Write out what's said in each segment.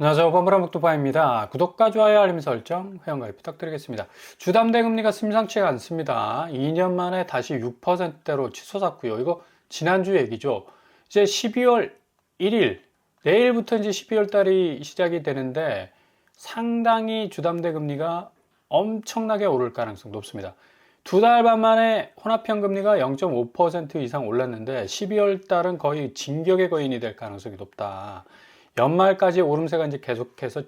안녕하세요. 버블한목두바입니다. 구독과 좋아요, 알림 설정, 회원가입 부탁드리겠습니다. 주담대 금리가 심상치가 않습니다. 2년 만에 다시 6%대로 치솟았고요. 이거 지난주 얘기죠. 이제 12월 1일, 내일부터 이제 12월 달이 시작이 되는데 상당히 주담대 금리가 엄청나게 오를 가능성이 높습니다. 두 달 반 만에 혼합형 금리가 0.5% 이상 올랐는데 12월 달은 거의 진격의 거인이 될 가능성이 높다. 연말까지 오름세가 이제 계속해서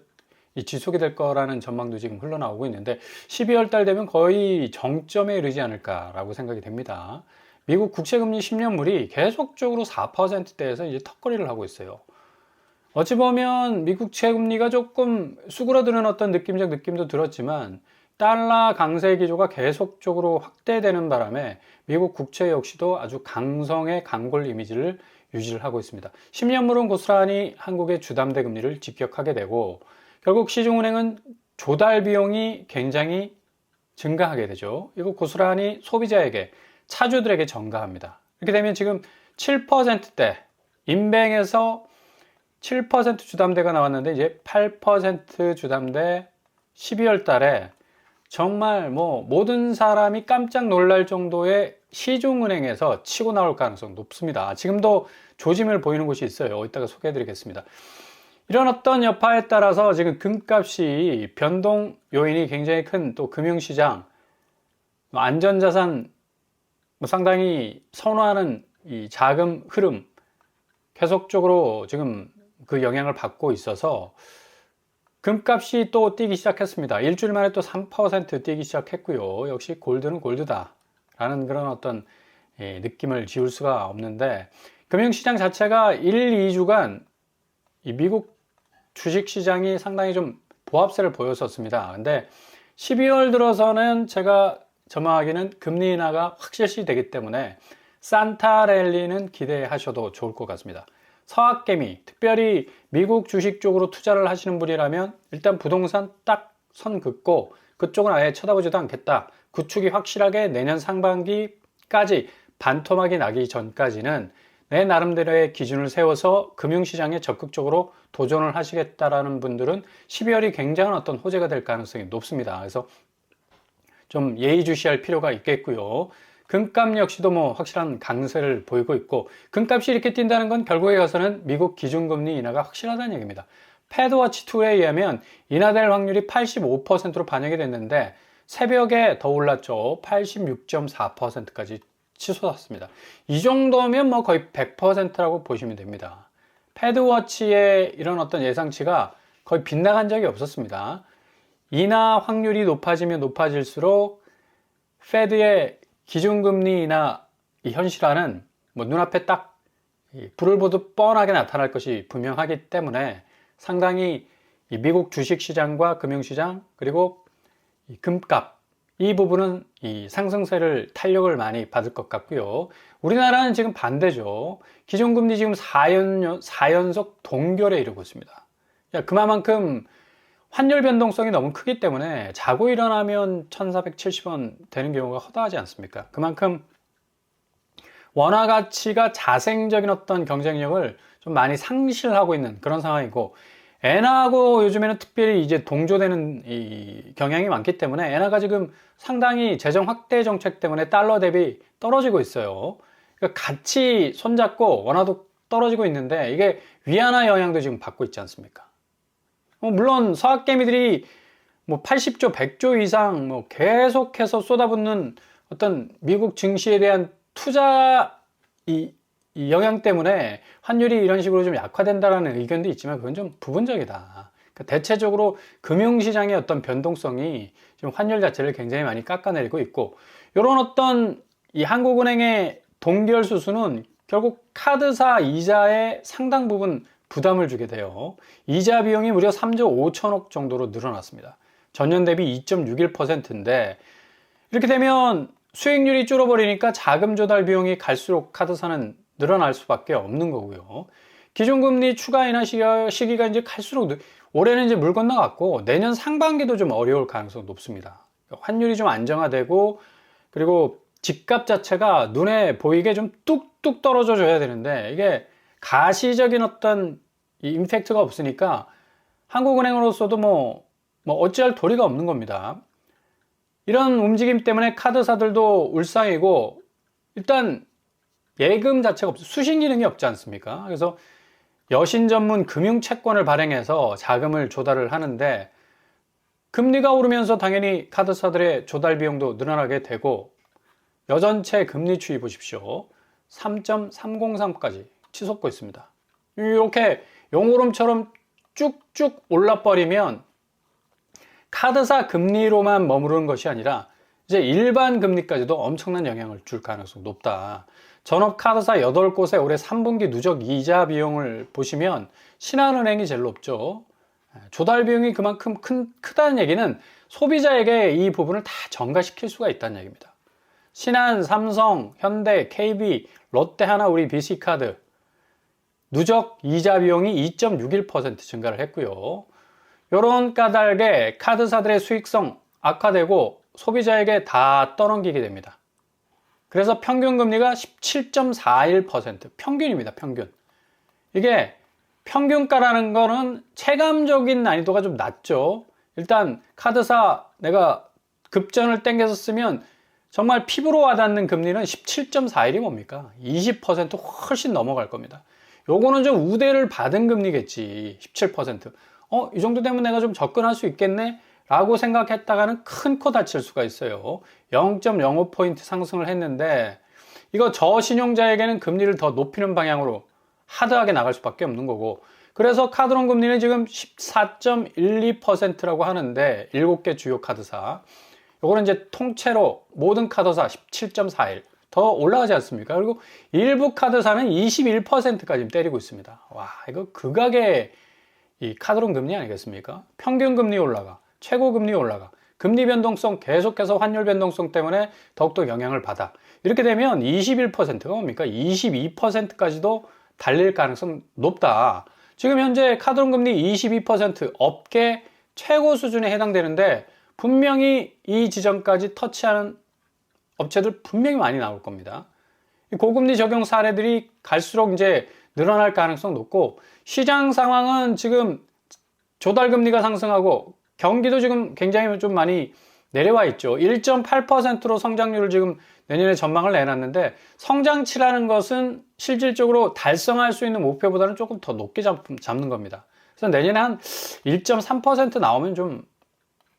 지속이 될 거라는 전망도 지금 흘러나오고 있는데 12월 달 되면 거의 정점에 이르지 않을까라고 생각이 됩니다. 미국 국채금리 10년물이 계속적으로 4%대에서 이제 턱걸이를 하고 있어요. 어찌 보면 미국 채금리가 조금 수그러드는 어떤 느낌적 느낌도 들었지만 달러 강세 기조가 계속적으로 확대되는 바람에 미국 국채 역시도 아주 강성의 강골 이미지를 유지를 하고 있습니다. 10년물은 고스란히 한국의 주담대 금리를 직격하게 되고 결국 시중은행은 조달 비용이 굉장히 증가하게 되죠. 이거 고스란히 소비자에게, 차주들에게 전가합니다. 이렇게 되면 지금 7%대 인뱅에서 7% 주담대가 나왔는데 이제 8% 주담대 12월 달에 정말 모든 사람이 깜짝 놀랄 정도의 시중은행에서 치고 나올 가능성 높습니다. 지금도 조짐을 보이는 곳이 있어요. 이따가 소개해 드리겠습니다. 이런 어떤 여파에 따라서 지금 금값이 변동 요인이 굉장히 큰 또 금융시장, 안전자산 상당히 선호하는 이 자금 흐름 계속적으로 지금 그 영향을 받고 있어서 금값이 또 뛰기 시작했습니다. 일주일 만에 또 3% 뛰기 시작했고요. 역시 골드는 골드다 라는 그런 어떤 느낌을 지울 수가 없는데 금융시장 자체가 1, 2주간 이 미국 주식시장이 상당히 좀 보합세를 보였었습니다. 근데 12월 들어서는 제가 전망하기는 금리 인하가 확실시 되기 때문에 산타 랠리는 기대하셔도 좋을 것 같습니다. 서학개미, 특별히 미국 주식 쪽으로 투자를 하시는 분이라면 일단 부동산 딱 선 긋고 그쪽은 아예 쳐다보지도 않겠다. 구축이 확실하게 내년 상반기까지 반토막이 나기 전까지는 내 나름대로의 기준을 세워서 금융시장에 적극적으로 도전을 하시겠다라는 분들은 12월이 굉장한 어떤 호재가 될 가능성이 높습니다. 그래서 좀 예의주시할 필요가 있겠고요. 금값 역시도 확실한 강세를 보이고 있고 금값이 이렇게 뛴다는 건 결국에 가서는 미국 기준금리 인하가 확실하다는 얘기입니다. 패드워치2에 의하면 인하될 확률이 85%로 반영이 됐는데 새벽에 더 올랐죠. 86.4%까지 치솟았습니다. 이 정도면 거의 100%라고 보시면 됩니다. 패드워치의 이런 어떤 예상치가 거의 빗나간 적이 없었습니다. 인하 확률이 높아지면 높아질수록 패드의 기준금리 인하 현실화는 눈앞에 딱 불을 보듯 뻔하게 나타날 것이 분명하기 때문에 상당히 미국 주식시장과 금융시장 그리고 금값 이 부분은 이 상승세를 탄력을 많이 받을 것 같고요. 우리나라는 지금 반대죠. 기준금리 지금 4연속 동결에 이르고 있습니다. 그만큼 환율 변동성이 너무 크기 때문에 자고 일어나면 1470원 되는 경우가 허다하지 않습니까? 그만큼 원화 가치가 자생적인 어떤 경쟁력을 좀 많이 상실하고 있는 그런 상황이고 엔화하고 요즘에는 특별히 이제 동조되는 이 경향이 많기 때문에 엔화가 지금 상당히 재정 확대 정책 때문에 달러 대비 떨어지고 있어요. 그러니까 같이 손잡고 원화도 떨어지고 있는데 이게 위안화 영향도 지금 받고 있지 않습니까? 물론 서학개미들이 80조, 100조 이상 계속해서 쏟아붓는 어떤 미국 증시에 대한 투자 이 영향 때문에 환율이 이런 식으로 좀 약화된다라는 의견도 있지만 그건 좀 부분적이다. 그러니까 대체적으로 금융시장의 어떤 변동성이 지금 환율 자체를 굉장히 많이 깎아내리고 있고 이런 어떤 이 한국은행의 동결 수수는 결국 카드사 이자의 상당 부분 부담을 주게 돼요. 이자 비용이 무려 3조 5천억 정도로 늘어났습니다. 전년 대비 2.61%인데 이렇게 되면 수익률이 줄어버리니까 자금 조달 비용이 갈수록 카드사는 늘어날 수밖에 없는 거고요. 기준금리 추가 인하 시기가 이제 갈수록 올해는 이제 물 건너갔고 내년 상반기도 좀 어려울 가능성이 높습니다. 환율이 좀 안정화되고 그리고 집값 자체가 눈에 보이게 좀 뚝뚝 떨어져 줘야 되는데 이게 가시적인 어떤 이 임팩트가 없으니까 한국은행으로서도 뭐 어찌할 도리가 없는 겁니다. 이런 움직임 때문에 카드사들도 울상이고, 일단 예금 자체가 없어, 수신 기능이 없지 않습니까? 그래서 여신 전문 금융 채권을 발행해서 자금을 조달을 하는데, 금리가 오르면서 당연히 카드사들의 조달 비용도 늘어나게 되고, 여전체 금리 추이 보십시오. 3.303까지 치솟고 있습니다. 이렇게 용오름처럼 쭉쭉 올라버리면 카드사 금리로만 머무르는 것이 아니라 이제 일반 금리까지도 엄청난 영향을 줄 가능성이 높다. 전업 카드사 8곳의 올해 3분기 누적 이자 비용을 보시면 신한은행이 제일 높죠. 조달 비용이 그만큼 크다는 얘기는 소비자에게 이 부분을 다 전가시킬 수가 있다는 얘기입니다. 신한, 삼성, 현대, KB, 롯데하나, 우리 BC카드 누적 이자 비용이 2.61% 증가를 했고요. 이런 까닭에 카드사들의 수익성 악화되고 소비자에게 다 떠넘기게 됩니다. 그래서 평균 금리가 17.41%, 평균입니다. 평균. 이게 평균가라는 거는 체감적인 난이도가 좀 낮죠. 일단 카드사 내가 급전을 땡겨서 쓰면 정말 피부로 와닿는 금리는 17.41이 뭡니까? 20% 훨씬 넘어갈 겁니다. 요거는 좀 우대를 받은 금리겠지. 17%. 이 정도 되면 내가 좀 접근할 수 있겠네? 라고 생각했다가는 큰 코 다칠 수가 있어요. 0.05포인트 상승을 했는데, 이거 저신용자에게는 금리를 더 높이는 방향으로 하드하게 나갈 수밖에 없는 거고, 그래서 카드론 금리는 지금 14.12%라고 하는데, 7개 주요 카드사. 요거는 이제 통째로 모든 카드사 17.41. 더 올라가지 않습니까? 그리고 일부 카드사는 21%까지 때리고 있습니다. 와, 이거 극악의 이 카드론 금리 아니겠습니까? 평균 금리 올라가, 최고 금리 올라가, 금리 변동성 계속해서 환율 변동성 때문에 더욱더 영향을 받아. 이렇게 되면 21%가 뭡니까? 22%까지도 달릴 가능성 높다. 지금 현재 카드론 금리 22% 업계 최고 수준에 해당되는데, 분명히 이 지점까지 터치하는 업체들 분명히 많이 나올 겁니다. 고금리 적용 사례들이 갈수록 이제 늘어날 가능성 높고, 시장 상황은 지금 조달금리가 상승하고 경기도 지금 굉장히 좀 많이 내려와 있죠. 1.8%로 성장률을 지금 내년에 전망을 내놨는데, 성장치라는 것은 실질적으로 달성할 수 있는 목표보다는 조금 더 높게 잡는 겁니다. 그래서 내년에 한 1.3% 나오면 좀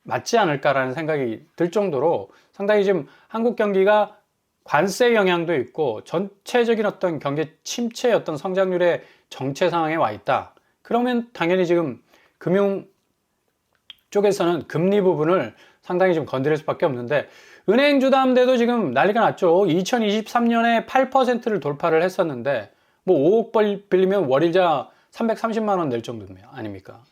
맞지 않을까라는 생각이 들 정도로 상당히 지금 한국 경기가 관세 영향도 있고 전체적인 어떤 경기 침체의 어떤 성장률의 정체 상황에 와 있다. 그러면 당연히 지금 금융 쪽에서는 금리 부분을 상당히 좀 건드릴 수밖에 없는데, 은행 주담대도 지금 난리가 났죠. 2023년에 8%를 돌파를 했었는데, 뭐 5억 빌리면 월이자 330만 원 낼 정도 아닙니까?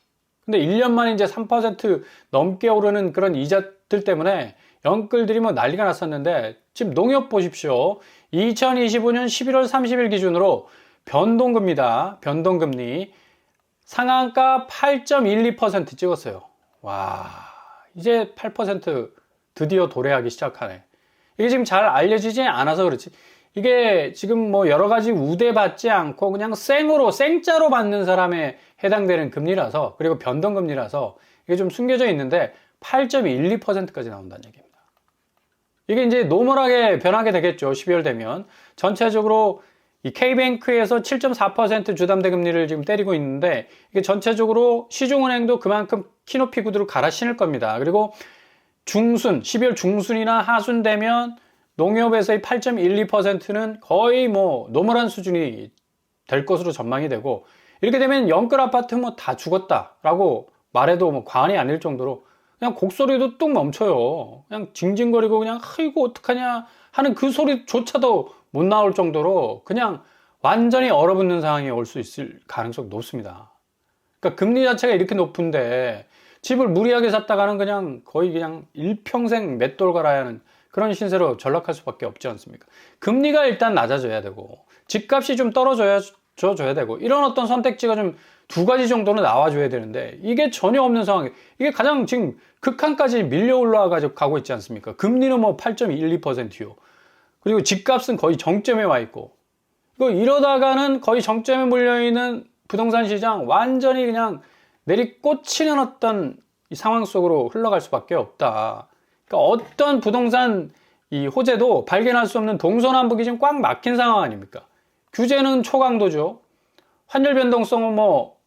근데 1년 만에 이제 3% 넘게 오르는 그런 이자들 때문에 영끌들이 뭐 난리가 났었는데, 지금 농협 보십시오. 2025년 11월 30일 기준으로 변동금리다. 변동금리. 상한가 8.12% 찍었어요. 와, 이제 8% 드디어 도래하기 시작하네. 이게 지금 잘 알려지지 않아서 그렇지. 이게 지금 뭐 여러 가지 우대받지 않고 그냥 생짜로 받는 사람에 해당되는 금리라서, 그리고 변동금리라서 이게 좀 숨겨져 있는데 8.12%까지 나온다는 얘기입니다. 이게 이제 노멀하게 변하게 되겠죠. 12월 되면. 전체적으로 이 K뱅크에서 7.4% 주담대 금리를 지금 때리고 있는데, 이게 전체적으로 시중은행도 그만큼 키높이 구두를 갈아 신을 겁니다. 그리고 12월 중순이나 하순 되면 농협에서의 8.12%는 거의 뭐 노멀한 수준이 될 것으로 전망이 되고, 이렇게 되면 영끌 아파트 뭐 다 죽었다라고 말해도 뭐 과언이 아닐 정도로 그냥 곡소리도 뚝 멈춰요. 그냥 징징거리고 그냥 아이고 어떡하냐 하는 그 소리조차도 못 나올 정도로 그냥 완전히 얼어붙는 상황이 올 수 있을 가능성이 높습니다. 그러니까 금리 자체가 이렇게 높은데 집을 무리하게 샀다가는 그냥 거의 그냥 일평생 맷돌 갈아야 하는 그런 신세로 전락할 수밖에 없지 않습니까? 금리가 일단 낮아져야 되고, 집값이 좀 떨어져야 되고, 이런 어떤 선택지가 좀 두 가지 정도는 나와줘야 되는데, 이게 전혀 없는 상황이, 이게 가장 지금 극한까지 밀려 올라가지고 가고 있지 않습니까? 금리는 뭐 8.12%요. 그리고 집값은 거의 정점에 와 있고, 이러다가는 거의 정점에 몰려있는 부동산 시장 완전히 그냥 내리꽂히는 어떤 이 상황 속으로 흘러갈 수밖에 없다. 그러니까 어떤 부동산 이 호재도 발견할 수 없는 동서남북이 지금 꽉 막힌 상황 아닙니까? 규제는 초강도죠. 환율 변동성은 뭐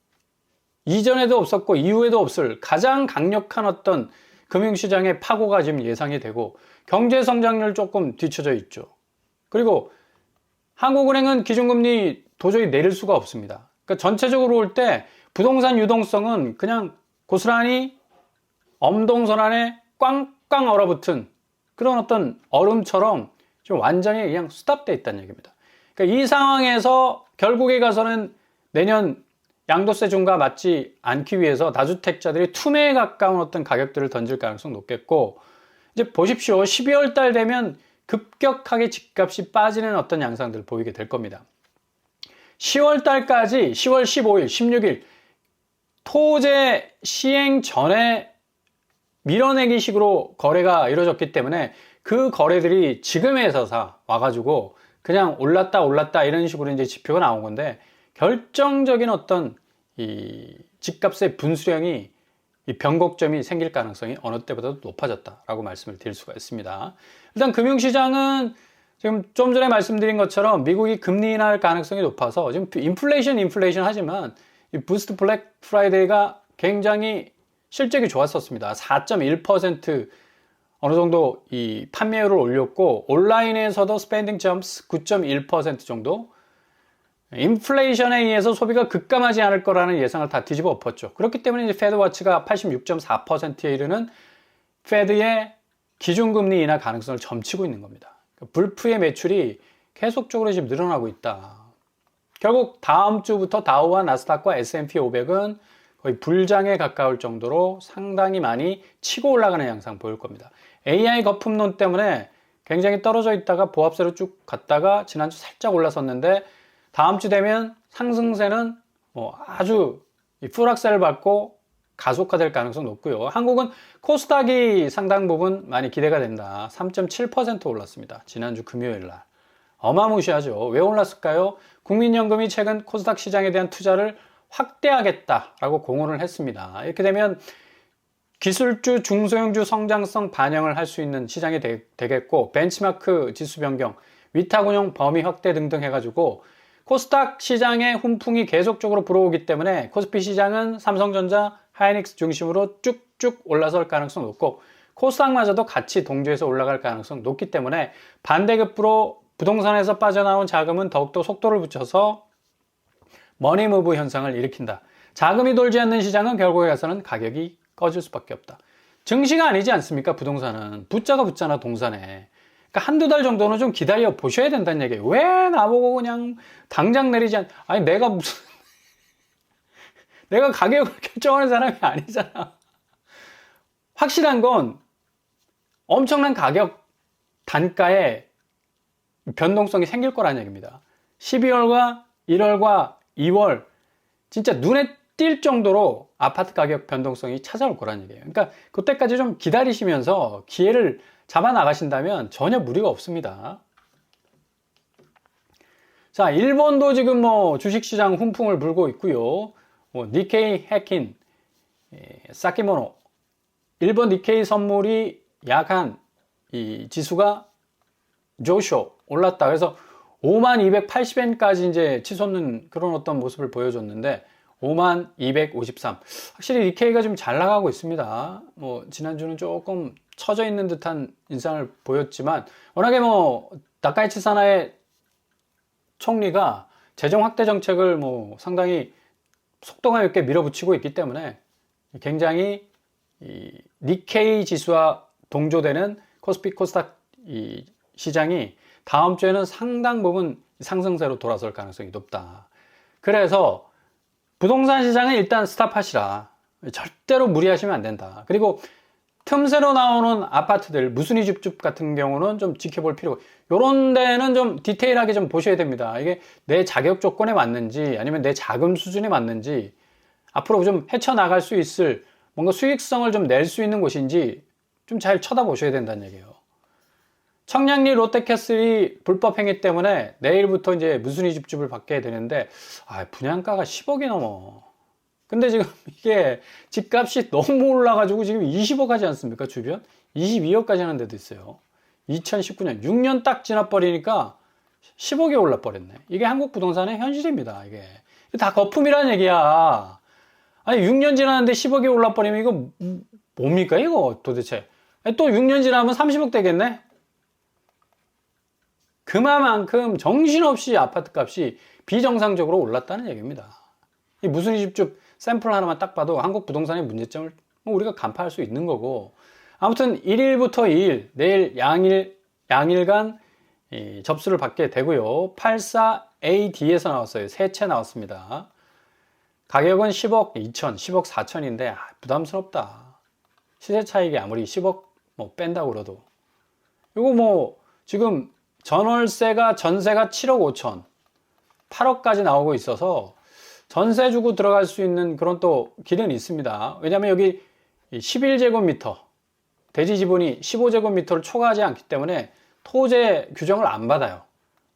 이전에도 없었고 이후에도 없을 가장 강력한 어떤 금융시장의 파고가 지금 예상이 되고 경제 성장률 조금 뒤처져 있죠. 그리고 한국은행은 기준금리 도저히 내릴 수가 없습니다. 그러니까 전체적으로 볼 때 부동산 유동성은 그냥 고스란히 엄동선 안에 꽝꽝 얼어붙은 그런 어떤 얼음처럼 좀 완전히 그냥 스탑돼 있다는 얘기입니다. 그러니까 이 상황에서 결국에 가서는 내년 양도세 중과 맞지 않기 위해서 다주택자들이 투매에 가까운 어떤 가격들을 던질 가능성 높겠고, 이제 보십시오. 12월 달 되면 급격하게 집값이 빠지는 어떤 양상들을 보이게 될 겁니다. 10월 달까지 10월 15일, 16일 토제 시행 전에 밀어내기 식으로 거래가 이루어졌기 때문에 그 거래들이 지금에서 와가지고 그냥 올랐다 이런 식으로 이제 지표가 나온 건데, 결정적인 어떤 이 집값의 분수령이 이 변곡점이 생길 가능성이 어느 때보다도 높아졌다라고 말씀을 드릴 수가 있습니다. 일단 금융시장은 지금 좀 전에 말씀드린 것처럼 미국이 금리 인하할 가능성이 높아서 지금 인플레이션 하지만 이 부스트 블랙 프라이데이가 굉장히 실적이 좋았었습니다. 4.1% 어느 정도 이 판매율을 올렸고, 온라인에서도 스펜딩 점스 9.1% 정도, 인플레이션에 의해서 소비가 급감하지 않을 거라는 예상을 다 뒤집어 엎었죠. 그렇기 때문에 이제 페드워치가 86.4%에 이르는 페드의 기준금리 인하 가능성을 점치고 있는 겁니다. 불프의 매출이 계속적으로 지금 늘어나고 있다. 결국 다음 주부터 다우와 나스닥과 S&P 500은 거의 불장에 가까울 정도로 상당히 많이 치고 올라가는 양상 보일 겁니다. AI 거품론 때문에 굉장히 떨어져 있다가 보합세로 쭉 갔다가 지난주 살짝 올라섰는데, 다음 주 되면 상승세는 아주 풀악셀을 밟고 가속화될 가능성 높고요. 한국은 코스닥이 상당 부분 많이 기대가 된다. 3.7% 올랐습니다. 지난주 금요일 날. 어마무시하죠. 왜 올랐을까요? 국민연금이 최근 코스닥 시장에 대한 투자를 확대하겠다라고 공언을 했습니다. 이렇게 되면 기술주, 중소형주 성장성 반영을 할 수 있는 시장이 되겠고, 벤치마크 지수 변경, 위탁운용 범위 확대 등등 해가지고 코스닥 시장의 훈풍이 계속적으로 불어오기 때문에 코스피 시장은 삼성전자, 하이닉스 중심으로 쭉쭉 올라설 가능성 높고, 코스닥마저도 같이 동조해서 올라갈 가능성 높기 때문에 반대급부로 부동산에서 빠져나온 자금은 더욱더 속도를 붙여서 머니무브 현상을 일으킨다. 자금이 돌지 않는 시장은 결국에 가서는 가격이 꺼질 수밖에 없다. 증시가 아니지 않습니까? 부동산은 붙자가 붙잖아, 동산에. 그러니까 한두 달 정도는 좀 기다려 보셔야 된다는 얘기예요. 왜 나보고 그냥 당장 내리지 아니 내가 무슨 내가 가격을 결정하는 사람이 아니잖아. 확실한 건 엄청난 가격 단가에 변동성이 생길 거라는 얘기입니다. 12월과 1월과 2월 진짜 눈에 띌 정도로 아파트 가격 변동성이 찾아올 거라는 얘기예요. 그러니까 그때까지 좀 기다리시면서 기회를 잡아 나가신다면 전혀 무리가 없습니다. 자, 일본도 지금 주식시장 훈풍을 불고 있고요. 니케이 해킨, 사키모노, 일본 니케이 선물이 약한 이 지수가 조쇼 올랐다. 그래서 5280엔까지 이제 치솟는 그런 어떤 모습을 보여줬는데 5253. 확실히 니케이가 좀 잘 나가고 있습니다. 지난주는 조금 처져 있는 듯한 인상을 보였지만, 워낙에 나카이치 사나의 총리가 재정 확대 정책을 상당히 속도감 있게 밀어붙이고 있기 때문에 굉장히 이 니케이 지수와 동조되는 코스피 코스닥 이 시장이 다음 주에는 상당 부분 상승세로 돌아설 가능성이 높다. 그래서 부동산 시장은 일단 스탑하시라. 절대로 무리하시면 안 된다. 그리고 틈새로 나오는 아파트들, 무순위 줍줍 같은 경우는 좀 지켜볼 필요가, 요런 데는 좀 디테일하게 좀 보셔야 됩니다. 이게 내 자격 조건에 맞는지, 아니면 내 자금 수준에 맞는지, 앞으로 좀 헤쳐나갈 수 있을 뭔가 수익성을 좀 낼 수 있는 곳인지 좀 잘 쳐다보셔야 된다는 얘기예요. 청량리 롯데캐슬이 불법 행위 때문에 내일부터 이제 무순위 줍줍을 받게 되는데, 분양가가 10억이 넘어. 근데 지금 이게 집값이 너무 올라가지고 지금 20억 하지 않습니까? 주변 22억까지 하는 데도 있어요. 2019년 6년 딱 지나버리니까 10억이 올라버렸네. 이게 한국 부동산의 현실입니다. 이게 다 거품이라는 얘기야. 아니 6년 지났는데 10억이 올라버리면 이거 뭡니까 이거 도대체. 또 6년 지나면 30억 되겠네. 그만큼 정신없이 아파트 값이 비정상적으로 올랐다는 얘기입니다. 이 무순위 집중 샘플 하나만 딱 봐도 한국 부동산의 문제점을 우리가 간파할 수 있는 거고, 아무튼 1일부터 2일, 내일 양일간 접수를 받게 되고요. 84AD에서 나왔어요. 세 채 나왔습니다. 가격은 10억 2천, 10억 4천인데 부담스럽다. 시세 차익이 아무리 10억 뭐 뺀다고 그래도 이거 뭐 지금 전세가 7억 5천, 8억까지 나오고 있어서 전세 주고 들어갈 수 있는 그런 또 길은 있습니다. 왜냐하면 여기 11제곱미터, 대지 지분이 15제곱미터를 초과하지 않기 때문에 토제 규정을 안 받아요.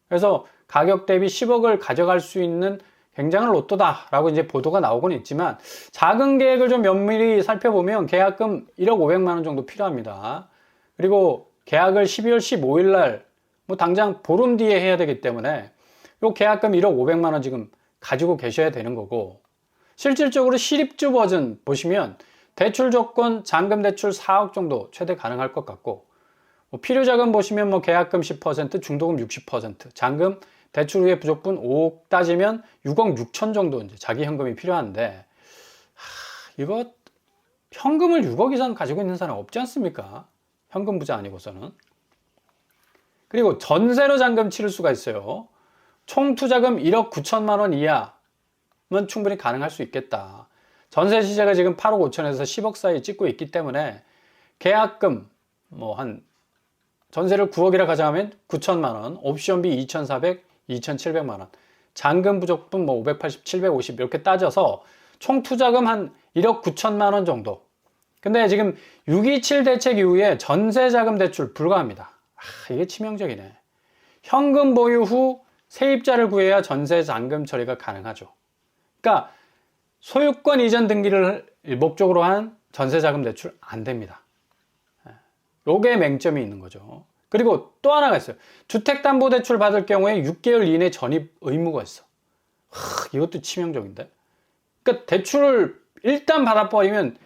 그래서 가격 대비 10억을 가져갈 수 있는 굉장한 로또다라고 이제 보도가 나오곤 있지만, 작은 계획을 좀 면밀히 살펴보면 계약금 1억 500만 원 정도 필요합니다. 그리고 계약을 12월 15일 날 뭐 당장 보름 뒤에 해야 되기 때문에 요 계약금 1억 500만 원 지금 가지고 계셔야 되는 거고, 실질적으로 실입주 버전 보시면 대출 조건 잔금 대출 4억 정도 최대 가능할 것 같고, 뭐 필요자금 보시면 뭐 계약금 10%, 중도금 60%, 잔금 대출 후에 부족분 5억 따지면 6억 6천 정도 이제 자기 현금이 필요한데, 이거 현금을 6억 이상 가지고 있는 사람 없지 않습니까? 현금 부자 아니고서는. 그리고 전세로 잔금 치를 수가 있어요. 총 투자금 1억 9천만 원 이하면 충분히 가능할 수 있겠다. 전세 시세가 지금 8억 5천에서 10억 사이 찍고 있기 때문에 계약금 뭐 한 전세를 9억이라 가정하면 9천만 원, 옵션비 2,400, 2,700만 원, 잔금 부족분 뭐 580, 750 이렇게 따져서 총 투자금 한 1억 9천만 원 정도. 근데 지금 627 대책 이후에 전세 자금 대출 불가합니다. 이게 치명적이네. 현금 보유 후 세입자를 구해야 전세 잔금 처리가 가능하죠. 그러니까 소유권 이전 등기를 목적으로 한 전세 자금 대출 안 됩니다. 요게 맹점이 있는 거죠. 그리고 또 하나가 있어요. 주택담보대출 받을 경우에 6개월 이내 전입 의무가 있어. 이것도 치명적인데. 그러니까 대출을 일단 받아버리면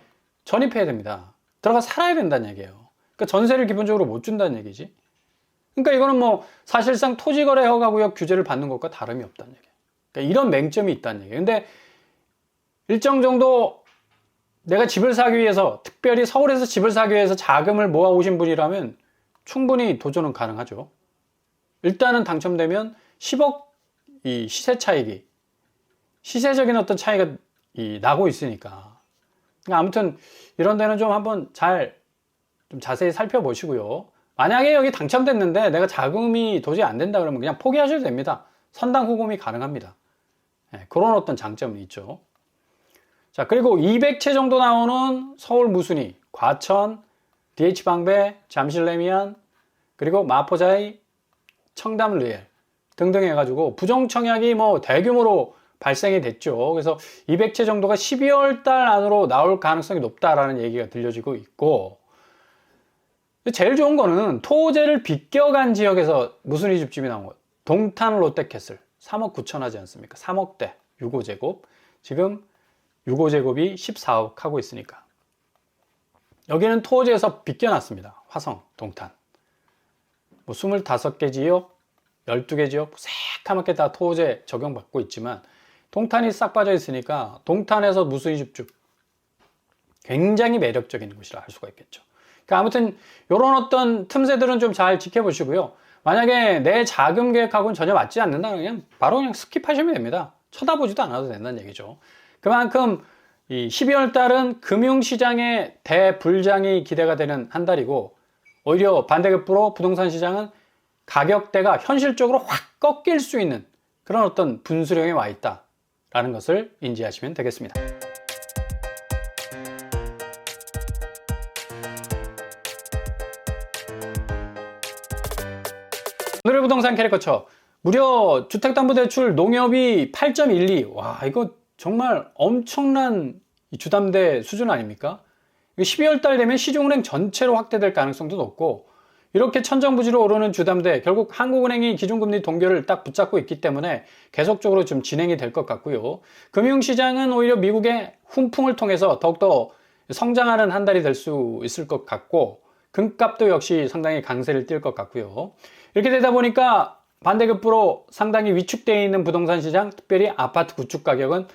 전입해야 됩니다. 들어가 살아야 된다는 얘기예요. 그러니까 전세를 기본적으로 못 준다는 얘기지. 그러니까 이거는 뭐 사실상 토지거래허가구역 규제를 받는 것과 다름이 없다는 얘기예요. 그러니까 이런 맹점이 있다는 얘기예요. 근데 일정 정도 내가 집을 사기 위해서, 특별히 서울에서 집을 사기 위해서 자금을 모아오신 분이라면 충분히 도전은 가능하죠. 일단은 당첨되면 10억 이 시세 차익이, 시세적인 어떤 차이가 나고 있으니까. 그러니까 아무튼 이런 데는 좀 한번 좀 자세히 살펴보시고요. 만약에 여기 당첨됐는데 내가 자금이 도저히 안 된다 그러면 그냥 포기하셔도 됩니다. 선당 후금이 가능합니다. 그런 어떤 장점은 있죠. 자, 그리고 200채 정도 나오는 서울 무순위, 과천, DH방배, 잠실레미안, 그리고 마포자이, 청담 리엘 등등 해가지고 부정청약이 뭐 대규모로 발생이 됐죠. 그래서 200채 정도가 12월 달 안으로 나올 가능성이 높다라는 얘기가 들려지고 있고, 제일 좋은 거는 토지를 비껴간 지역에서 무순위 집집이 나온 거. 동탄 롯데캐슬 3억 9천 하지 않습니까? 3억대 6호제곱. 지금 6호제곱이 14억 하고 있으니까. 여기는 토지에서 비껴놨습니다. 화성, 동탄. 뭐 25개 지역, 12개 지역, 새카맣게 다 토지에 적용받고 있지만, 동탄이 싹 빠져 있으니까 동탄에서 무순위 집중 굉장히 매력적인 곳이라 할 수가 있겠죠. 그러니까 아무튼 이런 어떤 틈새들은 좀 잘 지켜보시고요. 만약에 내 자금 계획하고는 전혀 맞지 않는다 그냥 바로 그냥 스킵하시면 됩니다. 쳐다보지도 않아도 된다는 얘기죠. 그만큼 이 12월 달은 금융시장의 대불장이 기대가 되는 한 달이고, 오히려 반대급부로 부동산 시장은 가격대가 현실적으로 확 꺾일 수 있는 그런 어떤 분수령에 와 있다라는 것을 인지하시면 되겠습니다. 오늘의 부동산 캐릭터처 무려 주택담보대출 농협이 8.12. 와, 이거 정말 엄청난 이 주담대 수준 아닙니까? 12월 달 되면 시중은행 전체로 확대될 가능성도 높고, 이렇게 천정부지로 오르는 주담대, 결국 한국은행이 기준금리 동결을 딱 붙잡고 있기 때문에 계속적으로 좀 진행이 될 것 같고요. 금융시장은 오히려 미국의 훈풍을 통해서 더욱더 성장하는 한 달이 될 수 있을 것 같고, 금값도 역시 상당히 강세를 띌 것 같고요. 이렇게 되다 보니까 반대급부로 상당히 위축되어 있는 부동산 시장, 특별히 아파트 구축 가격은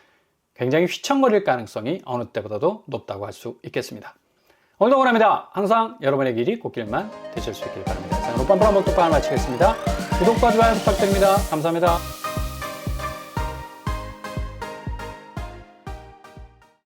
굉장히 휘청거릴 가능성이 어느 때보다도 높다고 할 수 있겠습니다. 오늘도 원합니다. 항상 여러분의 길이 꽃길만 되실 수 있길 바랍니다. 자, 오늘 뻔뻔한 목독방을 마치겠습니다. 구독과 좋아요 부탁드립니다. 감사합니다.